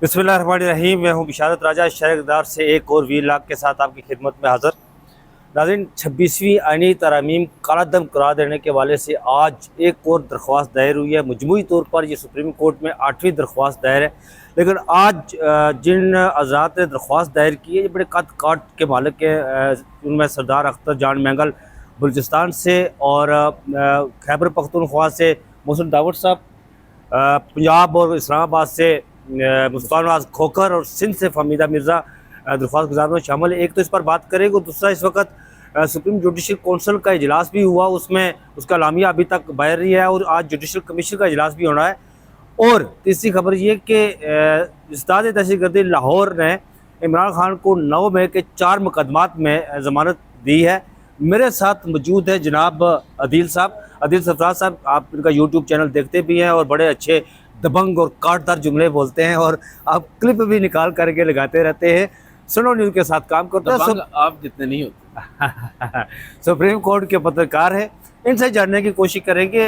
बिस्मिल्लाहिर्रहमानिर्रहीम। मैं हूँ बिशारत राजा शहरदार से एक और वीर लाख के साथ आपकी खिदमत में हाज़िर। नाज़रीन, 26वीं आईनी तरमीम कालादम करार देने के वाले से आज एक और दरख्वास्त दायर हुई है। मजमूई तौर पर ये सुप्रीम कोर्ट में 8वीं दरख्वास्त दायर है, लेकिन आज जिन हज़रात ने दरख्वास्त दायर की है ये बड़े कद काट के मालिक हैं। उनमें सरदार अख्तर जान मैंगल बलूचिस्तान से और खैबर पख्तूनख्वा से मोहसिन दाऊद साहब, पंजाब और इस्लामाबाद से मुस्तान खोकर और सिंध से फहमीदा मिर्ज़ा दरख्वास्त गुजार में शामिल है। एक तो इस पर बात करेंगे, दूसरा इस वक्त सुप्रीम जुडिशल कौंसिल का इजलास भी हुआ, उसमें उसका लामिया अभी तक बाहर रही है और आज जुडिशल कमीशन का इजलास भी होना है। और तीसरी खबर ये कि इस्ताद दहशतगर्दी लाहौर ने इमरान खान को 9 मई के 4 मुकदमात में ज़मानत दी है। मेरे साथ मौजूद है जनाब अदील साहब, अदील सरफराज साहब। आप इनका यूट्यूब चैनल देखते भी हैं और बड़े अच्छे दबंग और काटदार जुमले बोलते हैं और आप क्लिप भी निकाल करके लगाते रहते हैं। सुनो न्यूज़ के साथ काम करते हैं, आप जितने नहीं होते। सुप्रीम कोर्ट के पत्रकार हैं, इनसे जानने की कोशिश करेंगे।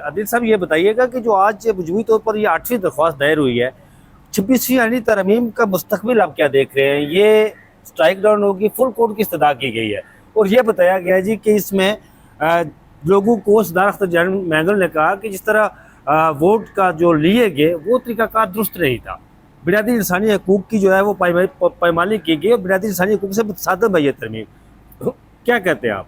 अदील साहब, ये बताइएगा कि जो आज मजमूई तौर पर ये 8वीं दरख्वास्त दायर हुई है, 26वीं आईनी तरमीम का मुस्तकबिल आप क्या देख रहे हैं? ये स्ट्राइक डाउन होगी, फुल कोर्ट की इस्तदा की गई है और ये बताया गया जी कि इसमें लोगों को सरदार अख्तर जान मैंगल ने कहा कि जिस तरह वोट का जो लिए गए वो तरीकाकार दुरुस्त नहीं था। बुनियादी इंसानी हकूक़ की जो है वो पायमाली की गई और बुनियादी इंसानी हकूक़ से मुतसादम है ये तरमीम। क्या कहते हैं आप?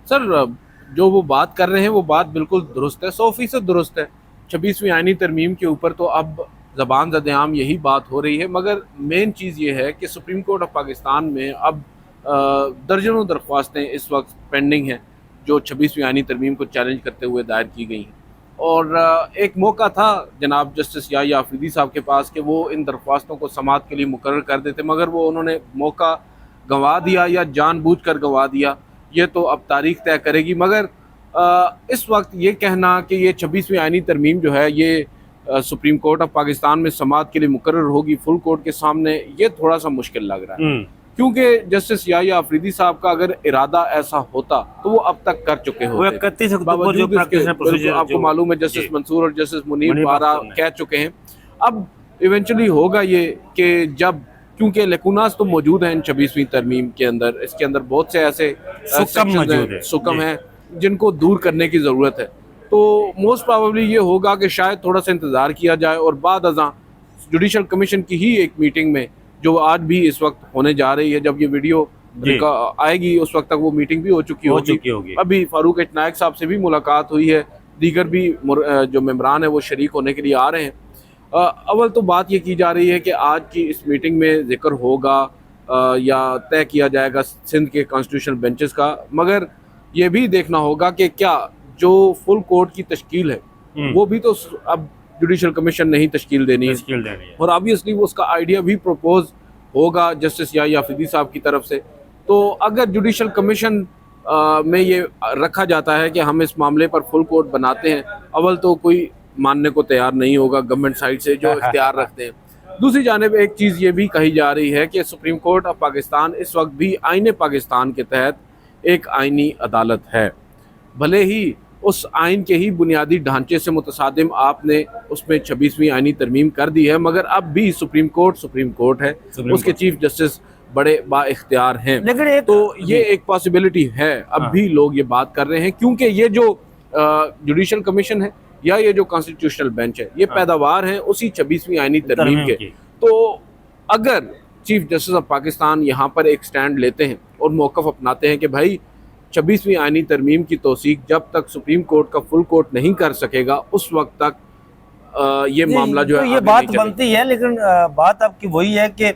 सर, जो वो बात कर रहे हैं वो बात बिल्कुल दुरुस्त है, 100% दुरुस्त है। 26वीं आईनी तरमीम के ऊपर तो अब ज़बान ज़द-ए-आम यही बात हो रही है, मगर मेन चीज़ ये है कि सुप्रीम कोर्ट ऑफ पाकिस्तान में अब दर्जनों दरख्वास्तें इस वक्त पेंडिंग हैं जो 26वीं आईनी तरमीम को चैलेंज करते हुए दायर की गई हैं। और एक मौका था जनाब जस्टिस याहिया आफरीदी साहब के पास कि वो इन दरख्वास्तों को समाअत के लिए मुकर्रर कर देते, मगर वो उन्होंने मौका गंवा दिया या जानबूझकर गंवा दिया, ये तो अब तारीख तय करेगी। मगर इस वक्त ये कहना कि ये 26वीं आईनी तरमीम जो है ये सुप्रीम कोर्ट ऑफ पाकिस्तान में समाअत के लिए मुकर्रर होगी फुल कोर्ट के सामने, ये थोड़ा सा मुश्किल लग रहा है। क्योंकि जस्टिस याहिया आफरीदी साहब का अगर इरादा ऐसा होता तो वो अब तक कर चुके होते। आपको मालूम है जस्टिस मंसूर और जस्टिस मुनीर पारा कह चुके हैं। अब इवेंचुअली होगा ये कि जब, क्योंकि लेकुनास तो मौजूद हैं इन 26वीं तरमीम के अंदर, इसके अंदर बहुत से ऐसे सुकम हैं जिनको दूर करने की ज़रूरत है, तो मोस्ट प्रोबेबली ये होगा कि शायद थोड़ा सा इंतज़ार किया जाए और बाद अज़ां जुडिशल कमीशन की ही एक मीटिंग में, जो आज भी इस वक्त होने जा रही है, जब ये वीडियो आएगी उस वक्त तक वो मीटिंग भी हो चुकी होगी। अभी फारूक नायक साहब से भी मुलाकात हुई है, दीगर भी जो मेंबरान है वो शरीक होने के लिए आ रहे हैं। अव्वल तो बात ये की जा रही है कि आज की इस मीटिंग में जिक्र होगा या तय किया जाएगा सिंध के कॉन्स्टिट्यूशनल बेंचेस का, मगर ये भी देखना होगा कि क्या जो फुल कोर्ट की तश्कील है वो भी तो अब जुडिशल कमीशन नहीं तश्कील देनी है और ऑब्वियसली वो उसका आइडिया भी प्रपोज होगा जस्टिस याहिया आफरीदी साहब की तरफ से। तो अगर जुडिशल कमीशन में ये रखा जाता है कि हम इस मामले पर फुल कोर्ट बनाते हैं, अव्वल तो कोई मानने को तैयार नहीं होगा गवर्नमेंट साइड से जो इख्तियार रखते हैं। दूसरी जानिब एक चीज़ ये भी कही जा रही है कि सुप्रीम कोर्ट ऑफ पाकिस्तान इस वक्त भी आईने पाकिस्तान के तहत एक आइनी अदालत है, भले ही उस आइन के ही बुनियादी ढांचे से मुतसादिम आपने उसमें 26वीं आईनी तरमीम कर दी है, मगर अब भी सुप्रीम कोर्ट है, उसके चीफ जस्टिस बड़े बाइख्तियार हैं। लेकिन तो ये एक पॉसिबिलिटी है, अब भी लोग ये बात कर रहे हैं, क्योंकि ये जो जुडिशल कमीशन है या ये जो कॉन्स्टिट्यूशनल बेंच है ये पैदावार है उसी 26वीं आईनी तरमीम के। तो अगर चीफ जस्टिस ऑफ पाकिस्तान यहाँ पर एक स्टैंड लेते हैं और मौक़िफ़ अपनाते हैं कि भाई 26वीं आईनी तरमीम की तौसीक जब तक सुप्रीम कोर्ट का फुल कोर्ट नहीं कर सकेगा उस वक्त तक ये मामला जो है ये बात बनती है। लेकिन बात आपकी वही है कि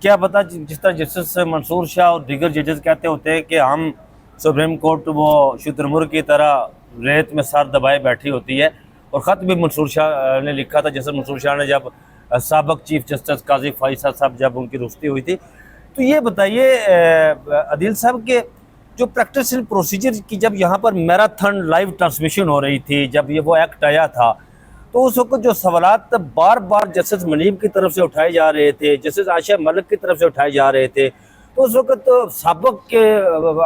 क्या पता जिस तरह जस्टिस मंसूर शाह और दीगर जजेस कहते होते हैं कि हम सुप्रीम कोर्ट वो शुतुरमुर्ग की तरह रेत में सर दबाए बैठी होती है। और ख़त भी मंसूर शाह ने लिखा था, जैसे मंसूर शाह ने जब साबिक़ चीफ जस्टिस काजी फाइसा साहब जब उनकी रुस्ती हुई थी। तो ये बताइए अदील साहब के जो प्रैक्टिस प्रोसीजर की जब यहाँ पर मैराथन लाइव ट्रांसमिशन हो रही थी, जब ये वो एक्ट आया था, तो उस वक्त जो सवालात बार बार जस्टिस मुनीब की तरफ से उठाए जा रहे थे, जस्टिस आयशा मलिक की तरफ से उठाए जा रहे थे, तो उस वक्त तो साबिक़ के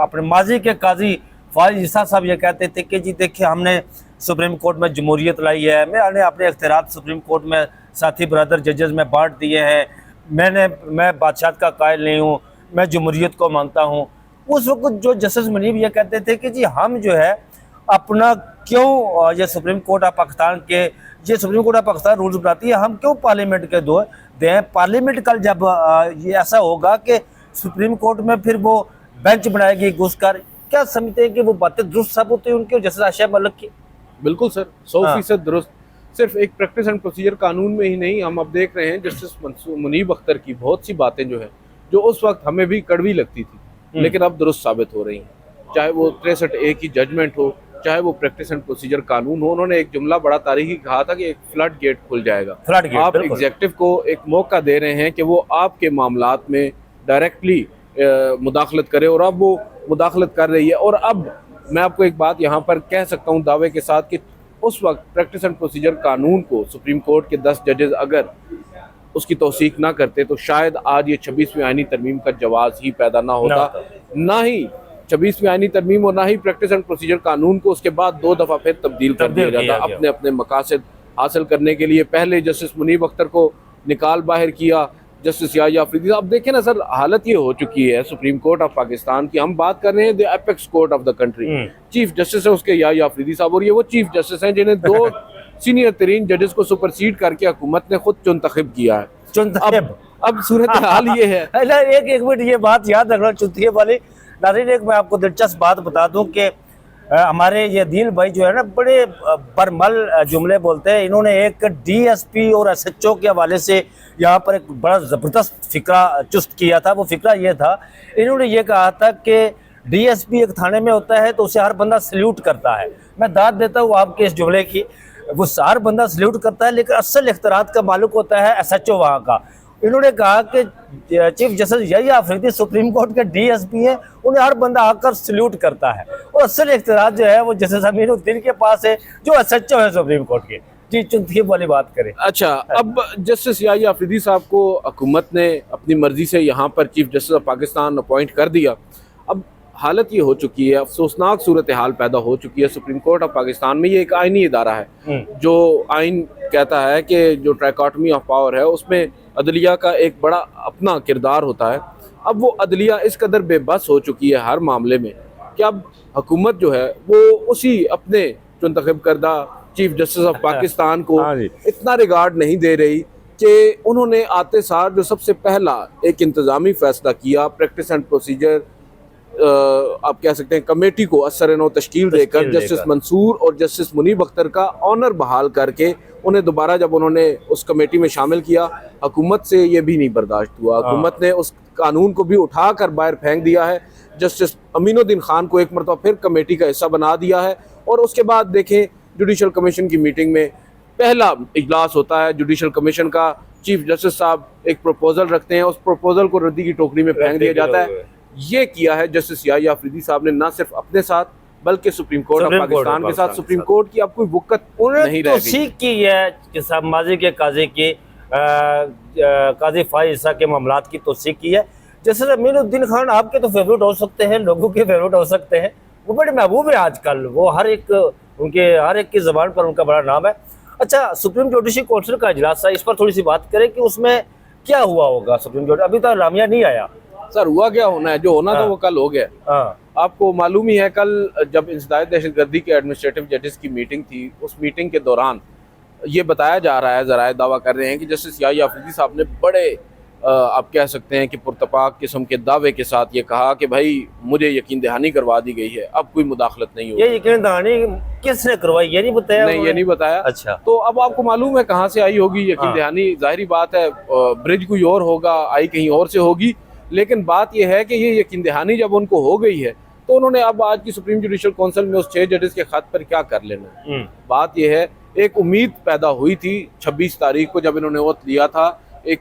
अपने माजी के काजी फारिज ईसा साहब ये कहते थे कि जी देखिए हमने सुप्रीम कोर्ट में जमहूरियत लाई है, मैंने अपने अख्तियारात सुप्रीम कोर्ट में साथी ब्रदर जजेस में बांट दिए हैं, मैं बादशाह का कायल नहीं हूँ, मैं जमहूरियत को मानता हूँ। उस वक्त जो जस्टिस मुनीब ये कहते थे कि जी हम जो है अपना क्यों ये सुप्रीम कोर्ट ऑफ पाकिस्तान के ये supreme court of Pakistan rules बनाती है, हम क्यों पार्लियामेंट के दो दें। पार्लियामेंट कल जब ये ऐसा होगा कि सुप्रीम कोर्ट में फिर वो बेंच बनाएगी घुसकर, क्या समझते हैं कि वो बातें दुरुस्त साबित हुई उनकी जस्टिस आशिया मलिक की? बिल्कुल सर, 100% दुरुस्त। सिर्फ एक प्रैक्टिस एंड प्रोसीजर कानून में ही नहीं, हम अब देख रहे हैं जस्टिस मुनीब अख्तर की बहुत सी बातें जो है जो उस वक्त हमें भी कड़वी लगती थी लेकिन अब दुरुस्त साबित हो रही हैं। चाहे वो 63A की जजमेंट हो, चाहे वो प्रैक्टिस एंड प्रोसीजर कानून हो। उन्होंने एक जुमला बड़ा तारीखी कहा था कि एक फ्लड गेट खुल जाएगा। आप एग्जीक्यूटिव को एक मौका दे रहे हैं कि वो आपके मामलात में डायरेक्टली मुदाखलत करे और अब वो मुदाखलत कर रही है। और अब मैं आपको एक बात यहाँ पर कह सकता हूँ दावे के साथ कि उस वक्त प्रैक्टिस एंड प्रोसीजर कानून को सुप्रीम कोर्ट के 10 जजेस अगर उसकी तौसीक ना करते तो शायद आज ये 26वीं आईनी तरमीम का जवाज ही पैदा ना होता, ना ही 26वीं आईनी तरमीम और ना ही प्रैक्टिस एंड प्रोसीजर कानून को उसके बाद 2 दफ़ा फिर तब्दील कर दिया जाता अपने अपने मकासद हासिल करने के लिए। पहले जस्टिस मुनीब अख्तर को निकाल बाहर किया, जस्टिस याहिया अफरीदी। अब देखें ना सर, हालत ये हो चुकी है सुप्रीम कोर्ट ऑफ पाकिस्तान की, हम बात कर रहे हैं the apex court of the country, chief justice है उसके याहिया अफरीदी साहब, और ये वो चीफ जस्टिस हैं जिन्हें 2 सीनियर तरीन जजेस को सुपरसीड करके हुकूमत ने खुद चुनतखब किया है। अब सूरत हाल ये है एक मिनट ये बात याद रखना चुनतखब वाली। नाज़रीन, एक मैं आपको दिलचस्प बात बता दूं कि हमारे ये दिल भाई जो है ना बड़े बरमल जुमले बोलते हैं। इन्होंने एक DSP और SHO के हवाले से यहाँ पर एक बड़ा ज़बरदस्त फिक्रा चुस्त किया था। वो फिक्रा ये था, इन्होंने ये कहा था कि DSP एक थाने में होता है तो उसे हर बंदा सल्यूट करता है। मैं दाद देता हूँ आपके इस जुमले की, वो हर बंदा सल्यूट करता है लेकिन असल इख्तियारात का मालिक होता है SHO वहाँ का। इन्होंने कहा कि chief justice Yahya Afridi supreme court के DSP हैं, उन्हें हर बंदा आकर सल्यूट करता है और असल इख्तियार जो है वो जस्टिस अमीरुद्दीन के पास है जो SHO है सुप्रीम कोर्ट के। जी, चुनतखब वाली बात करें। अच्छा, अब जस्टिस याहिया अफरीदी साहब को हुकूमत ने अपनी मर्जी से यहाँ पर chief justice of Pakistan appoint कर दिया। अब हालत ये हो चुकी है, अफसोसनाक सूरत हाल पैदा हो चुकी है सुप्रीम कोर्ट ऑफ पाकिस्तान में। ये एक आइनी इदारा है जो आइन कहता है कि जो ट्राइकॉटमी ऑफ पावर है उसमें अदलिया का एक बड़ा अपना किरदार होता है। अब वो अदलिया इस कदर बेबस हो चुकी है हर मामले में कि अब हुकूमत जो है वो उसी अपने चुनतखब करदा चीफ जस्टिस ऑफ पाकिस्तान को इतना रिगार्ड नहीं दे रही कि उन्होंने आते सार जो सबसे पहला एक इंतज़ामी फैसला किया, प्रैक्टिस एंड प्रोसीजर आप कह सकते हैं कमेटी को असर-ए-नौ तश्कील देकर जस्टिस मंसूर और जस्टिस मुनीब अख्तर का ऑनर बहाल करके उन्हें दोबारा जब उन्होंने उस कमेटी में शामिल किया, हुकूमत से ये भी नहीं बर्दाश्त हुआ। हुकूमत ने उस कानून को भी उठा कर बाहर फेंक दिया है। जस्टिस अमीनुद्दीन खान को एक मरतबा फिर कमेटी का हिस्सा बना दिया है। और उसके बाद देखें जुडिशल कमीशन की मीटिंग में पहला इजलास होता है जुडिशल कमीशन का, चीफ जस्टिस साहब एक प्रपोजल रखते हैं, उस प्रपोजल को रद्दी की टोकरी में फेंक दिया जाता है। ये किया है जस्टिस याहिया अफरीदी साहब ने, ना सिर्फ अपने साथ बल्कि सुप्रीम कोर्ट ऑफ पाकिस्तान के साथ। सुप्रीम कोर्ट की अब कोई वक़्त नहीं रह गई। सीख की है कि साहब माजी के काजी की काजी फाइजा के मामलात की तौसीक की है। जैसे अमीनुद्दीन खान आपके तो फेवरेट हो सकते हैं, लोगों के फेवरेट हो सकते हैं, वो बड़े महबूब है आजकल, वो हर एक की ज़बान पर उनका बड़ा नाम है। अच्छा, सुप्रीम जुडिशल काउंसिल का इजलास था, इस पर थोड़ी सी बात करें कि उसमें क्या हुआ होगा। सुप्रीम जुडिशल अभी तक लामिया नहीं आया सर, हुआ क्या होना है, जो होना था वो कल हो गया। आपको मालूम ही है कल जब इंसदाद दहशतगर्दी के एडमिनिस्ट्रेटिव जजेस की मीटिंग थी, उस मीटिंग के दौरान ये बताया जा रहा है, ज़राए दावा कर रहे हैं कि जस्टिस याहिया अफरीदी साहब ने बड़े आप कह सकते हैं कि पुरतपाक किस्म के दावे के साथ ये कहा कि भाई मुझे यकीन दहानी करवा दी गई है, अब कोई मुदाखलत नहीं होगी। ये यकीन दहानी किसने करवाई ये नहीं बताया? नहीं, ये नहीं बताया। अच्छा, तो अब आपको मालूम है कहाँ से आई होगी यकीन दहानी? जाहिर बात है ब्रिज कोई और होगा, आई कहीं और से होगी। लेकिन बात यह है कि ये यकीन दहानी जब उनको हो गई है तो उन्होंने अब आज की सुप्रीम जुडिशल काउंसिल में उस 6 जजेस के खत पर क्या कर लेना। बात यह है, एक उम्मीद पैदा हुई थी 26 तारीख को जब इन्होंने ओथ लिया था, एक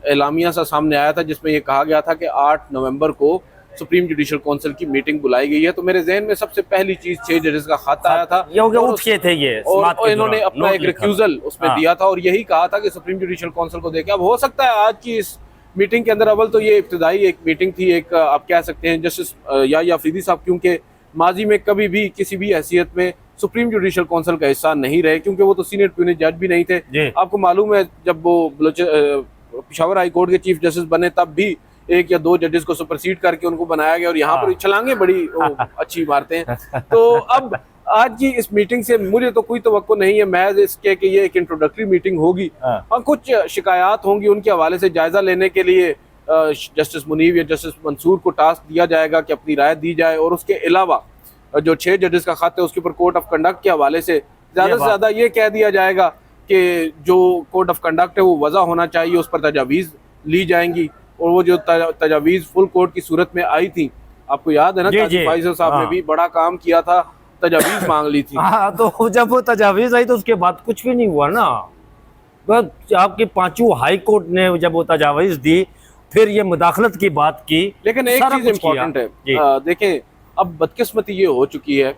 एलामिया सा सामने आया था जिसमें यह कहा गया था कि 8 नवंबर को सुप्रीम जुडिशल काउंसिल की मीटिंग बुलाई गई है। तो मेरे जहन में सबसे पहली चीज 6 जजेस का खत आया था और इन्होंने अपना एक रिक्यूजल उसमें दिया था और यही कहा था कि सुप्रीम जुडिशल काउंसिल को देखें। अब हो सकता है आज की इस मीटिंग के अंदर अव्वल तो ये इब्तिदाई एक मीटिंग थी, एक आप कह सकते हैं जस्टिस याहिया अफरीदी साहब क्योंकि माजी में कभी भी किसी भी हैसियत में सुप्रीम जुडिशल काउंसिल का हिस्सा नहीं रहे, क्योंकि वो तो सीनियर प्यूनिश जज भी नहीं थे। आपको मालूम है जब वो पेशावर हाई कोर्ट के चीफ जस्टिस बने तब भी 1 या 2 जजेस को सुपरसीड करके उनको बनाया गया, और यहाँ पर छलांगे बड़ी अच्छी मारते हैं। तो अब आज की इस मीटिंग से मुझे तो कोई तवक्को नहीं है महज इसके कि ये एक इंट्रोडक्टरी मीटिंग होगी। हाँ, कुछ शिकायत होंगी, उनके हवाले से जायजा लेने के लिए जस्टिस मुनीब या जस्टिस मंसूर को टास्क दिया जाएगा कि अपनी राय दी जाए, और उसके अलावा जो 6 जजेस का खत है उसके ऊपर कोड ऑफ कंडक्ट के हवाले से ज़्यादा से ज़्यादा ये कह दिया जाएगा कि जो कोड ऑफ कंडक्ट है वो वज़ा होना चाहिए, उस पर तजावीज़ ली जाएंगी। और वो जो तजावीज़ फुल कोर्ट की सूरत में आई थी, आपको याद है ना, काजी फैसल साहब ने भी बड़ा काम किया था, तजावीज़ मांग ली थी। हाँ, तो जब वो तजावीज़ आई तो उसके बाद कुछ भी नहीं हुआ ना। बस आपकी 5वीं हाई कोर्ट ने जब वो तजावीज़ दी फिर ये मुदाखलत की बात की। लेकिन एक चीज़ इम्पोर्टेंट है, देखें अब बदकिस्मती ये हो चुकी है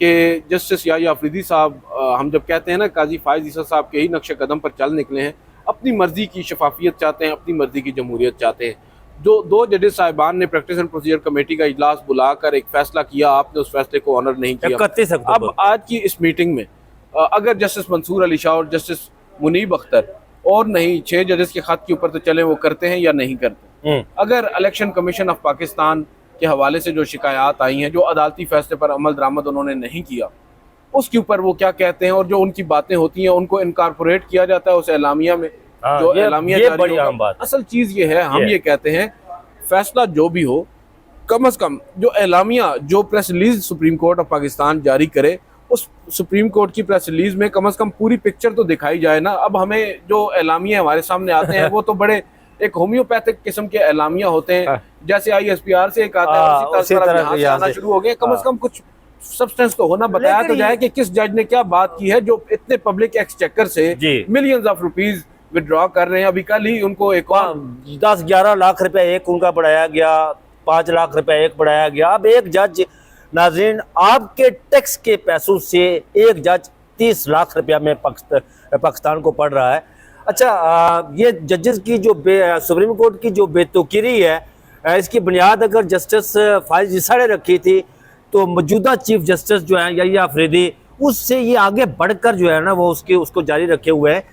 कि जस्टिस याह्या अफरीदी साहब, हम जब कहते हैं ना काजी फायज ईसा साहब के ही नक्शे कदम पर चल निकले हैं, अपनी मर्जी की शफाफियत चाहते हैं, अपनी मर्जी की जमहूरियत चाहते हैं। जो 2 जजेस साहिबान ने प्रैक्टिस एंड प्रोसीजर कमेटी का इजलास बुलाकर एक फैसला किया, आपने उस फैसले को ऑनर नहीं किया। 31 अक्टूबर। अब आज की इस मीटिंग में अगर जस्टिस मंसूर अली शाह और जस्टिस मुनीब अख्तर और नहीं 6 जजेस के खत के ऊपर तो चले, वो करते हैं या नहीं करते। अगर इलेक्शन कमीशन ऑफ पाकिस्तान के हवाले से जो शिकायत आई हैं, जो अदालती फैसले पर अमल दरामद उन्होंने नहीं किया, उसके ऊपर वो क्या कहते हैं, और जो उनकी बातें होती हैं उनको इनकारपोरेट किया जाता है उस एलामिया में। जो एलामिया जारी होगा, असल चीज़ ये है, हम ये कहते हैं फैसला जो भी हो, कम से कम जो एलामिया, जो press release supreme court of Pakistan जारी करे, उस सुप्रीम कोर्ट की प्रेस रिलीज में कम से कम पूरी पिक्चर तो दिखाई जाए ना। अब हमें जो एलामिया हमारे सामने आते हैं वो तो बड़े एक होम्योपैथिक किस्म के एलामिया होते हैं, जैसे ISPR से एक आता है उसी तरह से आना शुरू हो गया। कम से कम कुछ सब्सटेंस तो होना, बताया तो जाए कि किस जज ने क्या बात की है जो इतने पब्लिक एक्सचेकर से मिलियंस ऑफ रुपीज विड्रॉ कर रहे हैं। अभी कल ही उनको एक 10-11 लाख रुपया एक उनका बढ़ाया गया, 5 लाख रुपया एक बढ़ाया गया। अब एक जज, नाज़रीन, आपके टैक्स के पैसों से एक जज 30 लाख रुपया में पाकिस्तान को पड़ रहा है। अच्छा, ये जजेस की जो सुप्रीम कोर्ट की जो बेतुकीरी है, इसकी बुनियाद अगर जस्टिस फायज ईसा ने रखी थी तो मौजूदा चीफ जस्टिस जो है याह्या अफरीदी, उससे ये आगे बढ़कर जो है ना वो उसको जारी रखे हुए हैं।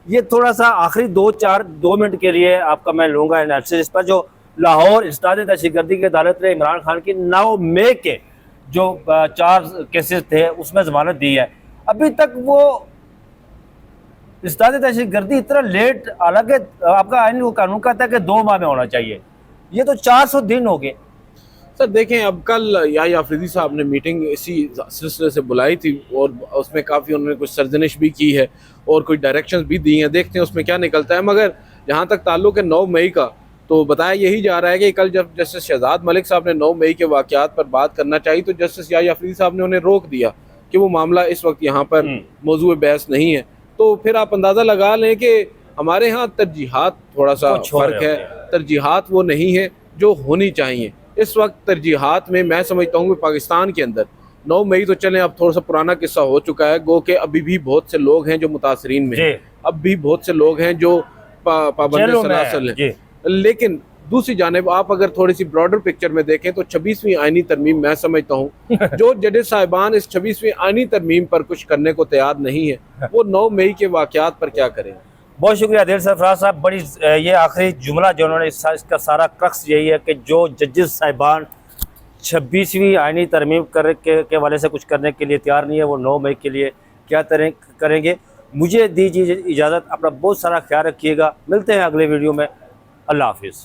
ये थोड़ा सा आखिरी 2 मिनट के लिए आपका मैं लूँगा एनालिसिस इस पर। जो लाहौर इंसदाद दहशतगर्दी की अदालत ने इमरान खान की 9 मई के जो 4 केसेस थे उसमें जमानत दी है, अभी तक वो इंसदाद दहशतगर्दी इतना लेट, हालांकि आपका आइन कानून कहता है कि 2 माह में होना चाहिए, ये तो 400 दिन हो गए। सर देखें, अब कल याह्या अफरीदी साहब ने मीटिंग इसी सिलसिले से बुलाई थी और उसमें काफ़ी उन्होंने कुछ सर्जनिश भी की है और कुछ डायरेक्शंस भी दी हैं, देखते हैं उसमें क्या निकलता है। मगर जहाँ तक ताल्लुक़ है 9 मई का, तो बताया यही जा रहा है कि कल जब जस्टिस शहजाद मलिक साहब ने 9 मई के वाक़यात पर बात करना चाहिए तो जस्टिस याह्या अफरीदी साहब ने उन्हें रोक दिया कि वो मामला इस वक्त यहाँ पर मौजूद बहस नहीं है। तो फिर आप अंदाज़ा लगा लें कि हमारे यहाँ तरजीहात थोड़ा सा फ़र्क है, तरजीहात वो नहीं है जो होनी चाहिए। इस वक्त तरजीहात में मैं समझता हूँ कि पाकिस्तान के अंदर 9 मई तो चलें, अब थोड़ा सा पुराना किस्सा हो चुका है, गो के अभी भी बहुत से लोग हैं जो मुतासरीन में हैं, अब भी बहुत से लोग हैं जो पाबंद सरासर हैं। लेकिन दूसरी जानिब आप अगर थोड़ी सी ब्रॉडर पिक्चर में देखें तो 26वीं आईनी तरमीम मैं समझता हूँ जो जजेस साहिबान इस 26वीं आईनी तरमीम पर कुछ करने को तैयार नहीं है, वो 9 मई के वाक़यात पर क्या करें। बहुत शुक्रिया आदिल सरफराज साहब। बड़ी ये आखिरी जुमला जो उन्होंने इसका सारा क्रक्स यही है कि जो जजेस साहिबान 26वीं आईनी तरमीम के वाले से कुछ करने के लिए तैयार नहीं है, वो 9 मई के लिए क्या करेंगे। मुझे दीजिए इजाज़त, अपना बहुत सारा ख्याल रखिएगा, मिलते हैं अगले वीडियो में। अल्लाह हाफिज़।